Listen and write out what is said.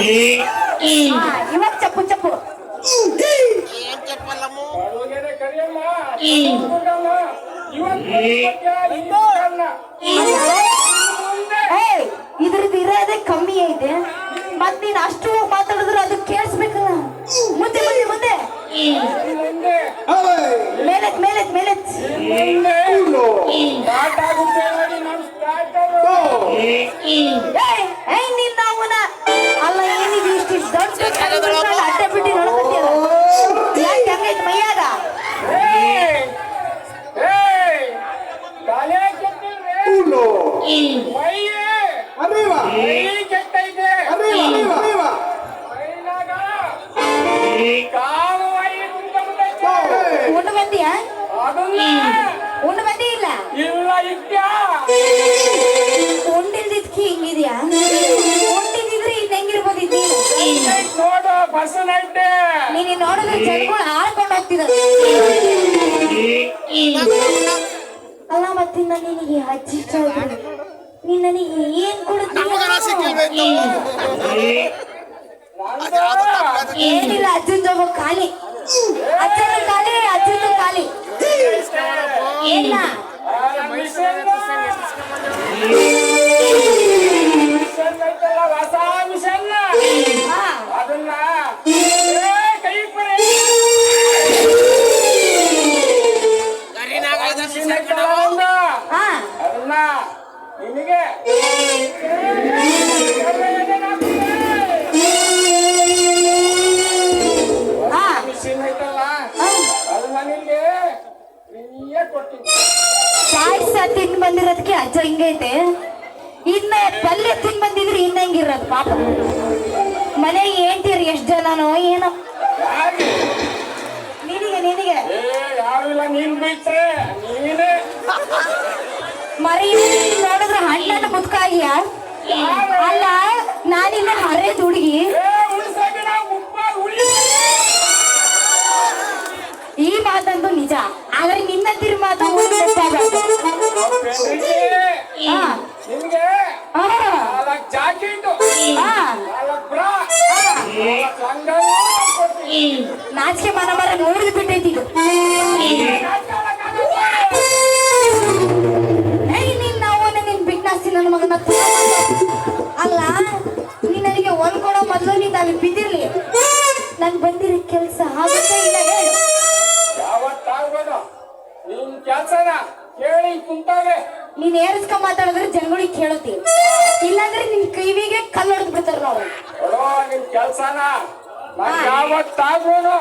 ಇವಾಗ ಚಪ್ಪು ಚಪ್ಪು ಇದ್ರದ್ದು ಇರೋದೇ ಕಮ್ಮಿ ಐತೆ ಮತ್ ನೀನ್ ಅಷ್ಟು ಮಾತಾಡಿದ್ರು ಅದು ಕೇಳಿಸ್ಬೇಕಲ್ಲ ಮುಂದೆ ಮುಂದೆ ಮುಂದೆ ಮೇಲೆತ್ ಮೇಲೆತ್ ಮೇಲೆತ್ ನಿನ್ನ ಅವನ ಅಲ್ಲ ಏನಿದೆ ಇಷ್ಟು ದೊಡ್ಡ ಅಡ್ಡ ಬಿಟ್ಟು ನೋಡ್ಕೊತೀರ ಯಾಕೆ ಹಂಗೈತ್ ಮೈಯಾಗ ಉಂಡು ಬಂದಿಯಾ ಉಂಡು ಬಂದಿ ಇಲ್ಲ ಉಂಡಿಲ್ದಿದ್ಕಿ ಹಿಂಗಿದ್ಯಾ ಉಂಡಿದ್ರೆ ಇನ್ ಹೆಂಗಿರ್ಬೋದಿದ್ದಿ ನೀನು ನೋಡಿದ್ರೆ ಜನಗಳು ಆಡ್ಕೊಂಡು ಹೋಗ್ತಿದ ಅಲ್ಲ ಮತ್ತಿನ್ನ ನಿನಗೆ ಅಜ್ಜಿ ನೀನ್ ನನಗೆ ಏನ್ ಕೊಡುತ್ತೀಯ ಏನಿಲ್ಲ ಅಜ್ಜನ್ ಜೊತೆ ಖಾಲಿ ಅಜ್ಜನ ಖಾಲಿ ಅಜ್ಜನ ಖಾಲಿ ಏನ ಪಾಯಸ ತಿಂದು ಬಂದಿರೋದಕ್ಕೆ ಅಜ್ಜ ಹಿಂಗೈತೆ ಇನ್ನ ಪಲ್ಯ ತಿಂದು ಬಂದಿದ್ರೆ ಇನ್ನ ಹೆಂಗಿರೋದು ಪಾಪ ಮನೆಗೆ ಹೇಳ್ತೀರಿ ಎಷ್ಟು ಜನನೋ ಏನೋ ನಿನಗೆ ನಿನಗೆ ಮರಿ ನೋಡಿದ್ರೆ ಹಣ್ಣನ್ನು ಮುದ್ಕಾಗಿಯ ಅಲ್ಲ ನಾನಿನ್ನ ಹರೇದ್ ಹುಡುಗಿ ಈ ಮಾತಂದು ನಿಜ ಆದ್ರೆ ನಿನ್ನ ತಿರು ಮಾತು ನಾಚಿಕೆ ಮನ ಮರ ನೋಡಿದ್ ಬಿಟ್ಟೈತಿ ಇದು ನಿನ್ನ ಅವನ ನಿನ್ ಬಿಟ್ನಾಸ್ತಿ ನನ್ನ ಮಗನ ಅಲ್ಲ ನೀನ್ ನನಗೆ ಹೊಲ್ಕೊಡೋ ಮೊದಲು ನೀನ್ ಅಲ್ಲಿ ಬಿದ್ದಿರ್ಲಿ ನನ್ ಬಂದಿರೋ ಕೆಲ್ಸ ಆಗುತ್ತೆ ಇಲ್ಲ ಹೇಳು ನೀನ್ ಏರಿಸ್ಕೊ ಮಾತಾಡಿದ್ರೆ ಜನಗಳಿಗೆ ಕೇಳುತ್ತಿ ಇಲ್ಲಾಂದ್ರೆ ನಿನ್ ಕಿವಿಗೆ ಕಲ್ಲು ಹೊಡೆದ್ ಬಿಡ್ತಾರ ನಾವು ನಿನ್ ಕೆಲ್ಸನ ಯಾವತ್ತಾಗ್ಬೋದು